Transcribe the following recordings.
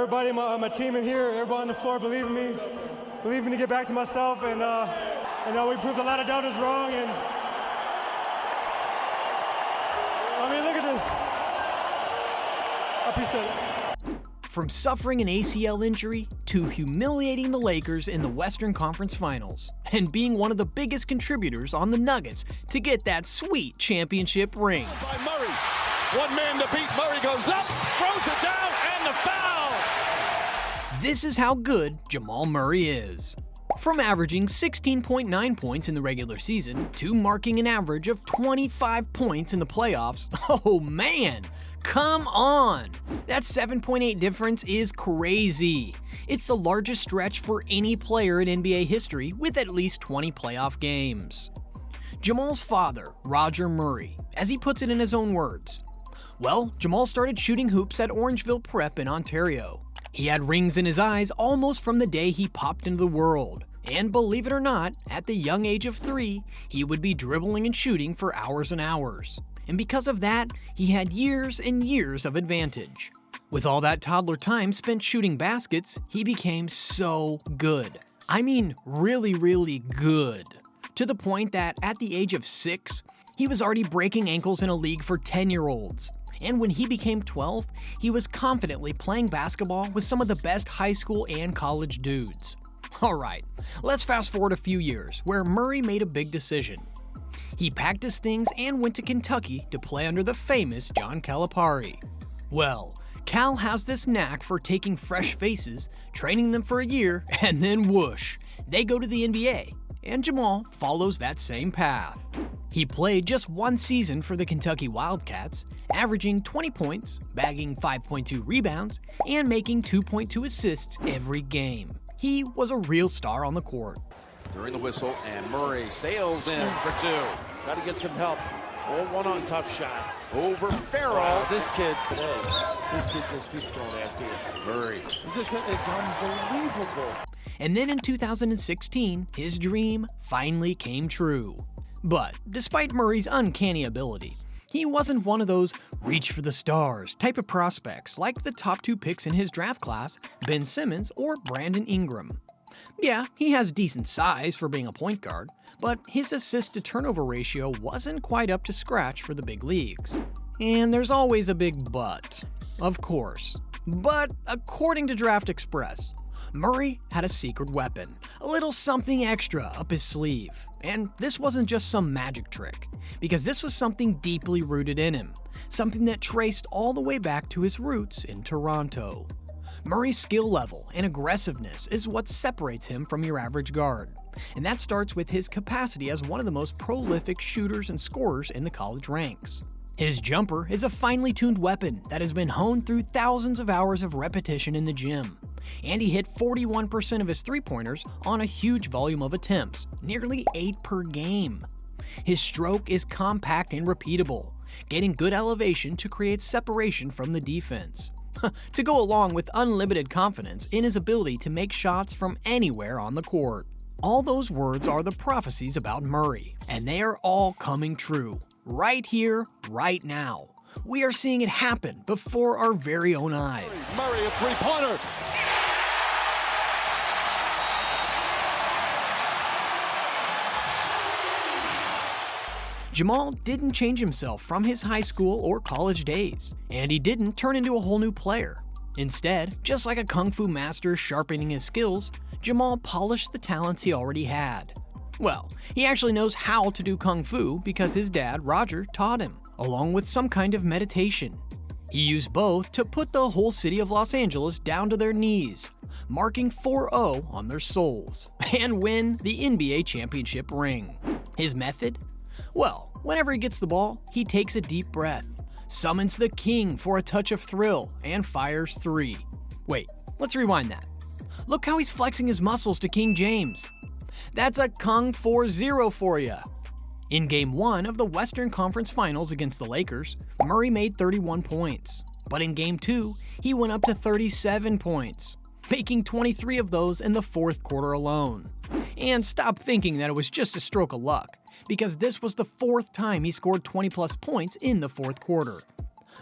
everybody, my team in here, everybody on the floor believe in me to get back to myself, and we proved a lot of doubters wrong, and I mean, look at this. I appreciate it. From suffering an ACL injury to humiliating the Lakers in the Western Conference Finals and being one of the biggest contributors on the Nuggets to get that sweet championship ring. By Murray. One man to beat. Murray goes up, throws it down, and the foul. This is how good Jamal Murray is. From averaging 16.9 points in the regular season to marking an average of 25 points in the playoffs, oh man, come on! That 7.8 difference is crazy. It's the largest stretch for any player in NBA history with at least 20 playoff games. Jamal's father, Roger Murray, as he puts it in his own words, well, Jamal started shooting hoops at Orangeville Prep in Ontario. He had rings in his eyes almost from the day he popped into the world. And believe it or not, at the young age of 3, he would be dribbling and shooting for hours and hours. And because of that, he had years and years of advantage. With all that toddler time spent shooting baskets, he became so good. I mean, really, really good. To the point that at the age of 6, he was already breaking ankles in a league for 10-year-olds. And when he became 12, he was confidently playing basketball with some of the best high school and college dudes. Alright, let's fast forward a few years, where Murray made a big decision. He packed his things and went to Kentucky to play under the famous John Calipari. Well, Cal has this knack for taking fresh faces, training them for a year, and then whoosh, they go to the NBA, and Jamal follows that same path. He played just one season for the Kentucky Wildcats, averaging 20 points, bagging 5.2 rebounds, and making 2.2 assists every game. He was a real star on the court. During the whistle, and Murray sails in for 2. Got to get some help. Oh, one on tough shot. Over Farrell. Wow, this kid just keeps going after you. Murray. It's unbelievable. And then in 2016, his dream finally came true. But despite Murray's uncanny ability, he wasn't one of those reach for the stars type of prospects like the top 2 picks in his draft class, Ben Simmons or Brandon Ingram. Yeah, he has decent size for being a point guard, but his assist-to-turnover ratio wasn't quite up to scratch for the big leagues. And there's always a big but, of course. But according to Draft Express, Murray had a secret weapon, a little something extra up his sleeve. And this wasn't just some magic trick, because this was something deeply rooted in him, something that traced all the way back to his roots in Toronto. Murray's skill level and aggressiveness is what separates him from your average guard, and that starts with his capacity as one of the most prolific shooters and scorers in the college ranks. His jumper is a finely tuned weapon that has been honed through thousands of hours of repetition in the gym. And he hit 41% of his three-pointers on a huge volume of attempts, nearly 8 per game. His stroke is compact and repeatable, getting good elevation to create separation from the defense. To go along with unlimited confidence in his ability to make shots from anywhere on the court. All those words are the prophecies about Murray, and they are all coming true. Right here, right now. We are seeing it happen before our very own eyes. Murray, a three-pointer. Jamal didn't change himself from his high school or college days, and he didn't turn into a whole new player. Instead, just like a kung fu master sharpening his skills, Jamal polished the talents he already had. Well, he actually knows how to do kung fu because his dad, Roger, taught him, along with some kind of meditation. He used both to put the whole city of Los Angeles down to their knees, marking 4-0 on their souls, and win the NBA championship ring. His method? Well, whenever he gets the ball, he takes a deep breath, summons the king for a touch of thrill, and fires 3. Wait, let's rewind that. Look how he's flexing his muscles to King James. That's a Kung 4-0 for ya. In Game 1 of the Western Conference Finals against the Lakers, Murray made 31 points. But in Game 2, he went up to 37 points, making 23 of those in the fourth quarter alone. And stop thinking that it was just a stroke of luck, because this was the 4th time he scored 20-plus points in the fourth quarter.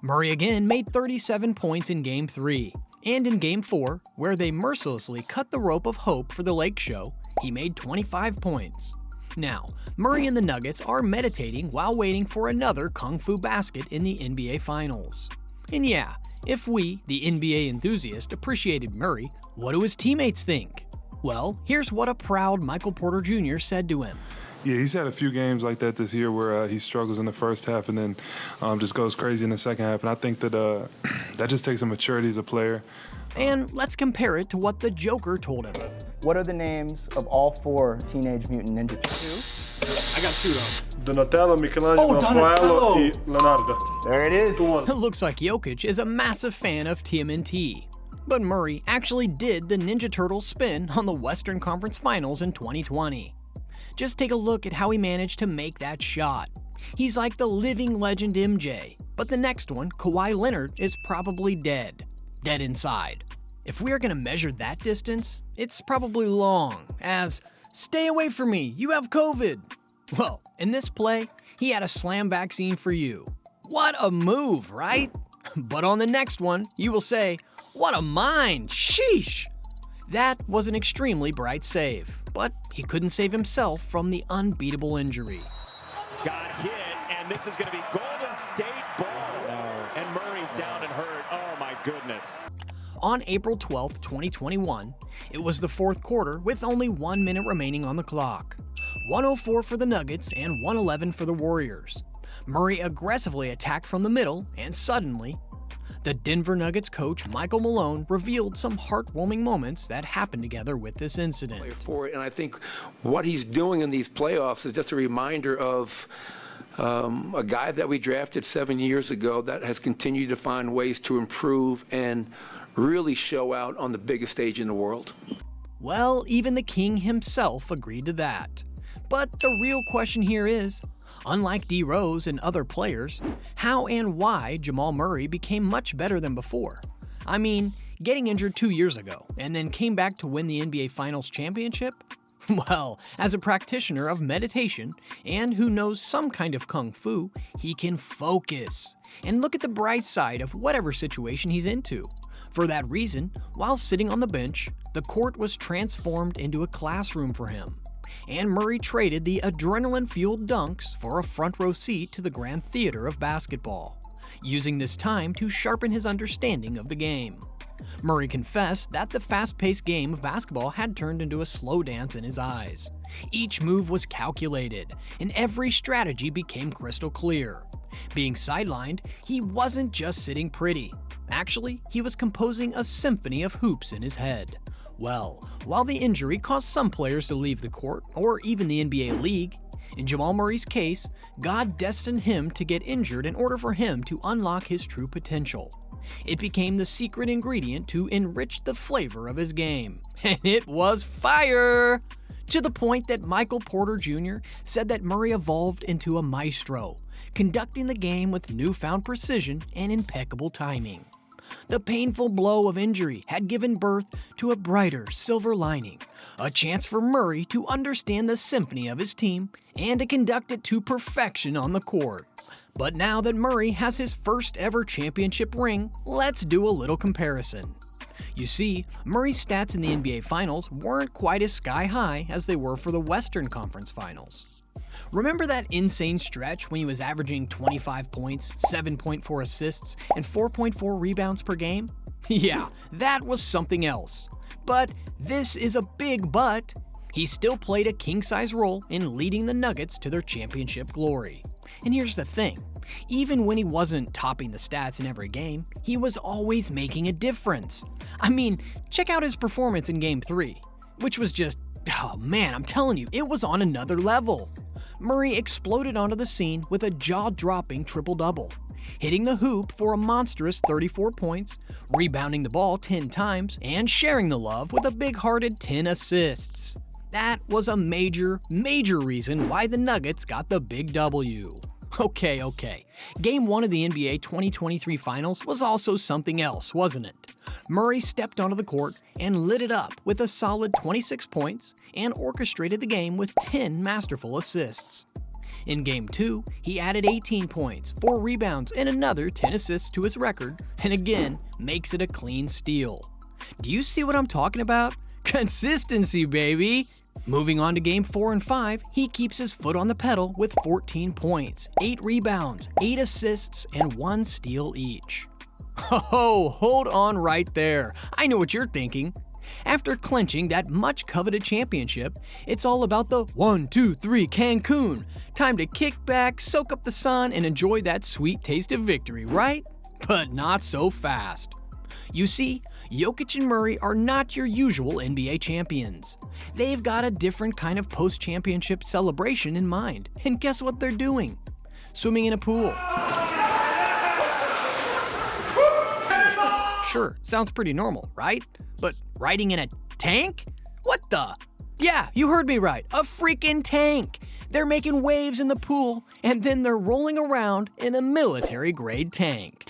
Murray again made 37 points in Game 3. And in Game 4, where they mercilessly cut the rope of hope for the Lake Show, he made 25 points. Now, Murray and the Nuggets are meditating while waiting for another Kung Fu basket in the NBA Finals. And yeah, if we, the NBA enthusiast, appreciated Murray, what do his teammates think? Well, here's what a proud Michael Porter Jr. said to him. Yeah, he's had a few games like that this year where he struggles in the first half and then just goes crazy in the second half. And I think that that just takes a maturity as a player. And let's compare it to what the Joker told him. What are the names of all 4 Teenage Mutant Ninja Turtles? I got 2 though. Donatello, Michelangelo, Raffaello, and Leonardo. There it is. It looks like Jokic is a massive fan of TMNT. But Murray actually did the Ninja Turtles spin on the Western Conference Finals in 2020. Just take a look at how he managed to make that shot. He's like the living legend MJ, but the next one, Kawhi Leonard, is probably dead. Dead inside. If we are going to measure that distance, it's probably long, as, stay away from me, you have COVID. Well, in this play, he had a slam vaccine for you. What a move, right? But on the next one, you will say, what a mind, sheesh. That was an extremely bright save, but he couldn't save himself from the unbeatable injury. Got hit, and this is going to be Golden State ball. And Murray's down and hurt. Oh, my goodness. On April 12, 2021, it was the fourth quarter with only 1 minute remaining on the clock. 104 for the Nuggets and 111 for the Warriors. Murray aggressively attacked from the middle, and suddenly, the Denver Nuggets coach Michael Malone revealed some heartwarming moments that happened together with this incident. For it, and I think what he's doing in these playoffs is just a reminder of a guy that we drafted 7 years ago that has continued to find ways to improve and really show out on the biggest stage in the world. Well, even the king himself agreed to that. But the real question here is, unlike D. Rose and other players, how and why Jamal Murray became much better than before. I mean, getting injured 2 years ago and then came back to win the NBA Finals championship? Well, as a practitioner of meditation and who knows some kind of kung fu, he can focus and look at the bright side of whatever situation he's into. For that reason, while sitting on the bench, the court was transformed into a classroom for him. And Murray traded the adrenaline-fueled dunks for a front-row seat to the grand theater of basketball, using this time to sharpen his understanding of the game. Murray confessed that the fast-paced game of basketball had turned into a slow dance in his eyes. Each move was calculated, and every strategy became crystal clear. Being sidelined, he wasn't just sitting pretty. Actually, he was composing a symphony of hoops in his head. Well, while the injury caused some players to leave the court, or even the NBA league, in Jamal Murray's case, God destined him to get injured in order for him to unlock his true potential. It became the secret ingredient to enrich the flavor of his game. And it was fire! To the point that Michael Porter Jr. said that Murray evolved into a maestro, conducting the game with newfound precision and impeccable timing. The painful blow of injury had given birth to a brighter silver lining, a chance for Murray to understand the symphony of his team and to conduct it to perfection on the court. But now that Murray has his first ever championship ring, let's do a little comparison. You see, Murray's stats in the NBA Finals weren't quite as sky-high as they were for the Western Conference Finals. Remember that insane stretch when he was averaging 25 points, 7.4 assists, and 4.4 rebounds per game? Yeah, that was something else. But this is a big but. He still played a king-size role in leading the Nuggets to their championship glory. And here's the thing, even when he wasn't topping the stats in every game, he was always making a difference. I mean, check out his performance in Game 3, which was just, oh man, I'm telling you, it was on another level. Murray exploded onto the scene with a jaw-dropping triple-double, hitting the hoop for a monstrous 34 points, rebounding the ball 10 times, and sharing the love with a big-hearted 10 assists. That was a major reason why the Nuggets got the big W. Okay. Game 1 of the NBA 2023 Finals was also something else, wasn't it? Murray stepped onto the court and lit it up with a solid 26 points and orchestrated the game with 10 masterful assists. In Game 2, he added 18 points, 4 rebounds, and another 10 assists to his record, and again, makes it a clean steal. Do you see what I'm talking about? Consistency, baby! Moving on to Game 4 and 5, he keeps his foot on the pedal with 14 points, 8 rebounds, 8 assists, and 1 steal each. Oh, hold on right there. I know what you're thinking. After clinching that much-coveted championship, it's all about the 1, 2, 3 Cancun. Time to kick back, soak up the sun, and enjoy that sweet taste of victory, right? But not so fast. You see, Jokic and Murray are not your usual NBA champions. They've got a different kind of post-championship celebration in mind. And guess what they're doing? Swimming in a pool. Sure, sounds pretty normal, right? But riding in a tank? What the? Yeah, you heard me right, a freaking tank! They're making waves in the pool, and then they're rolling around in a military-grade tank.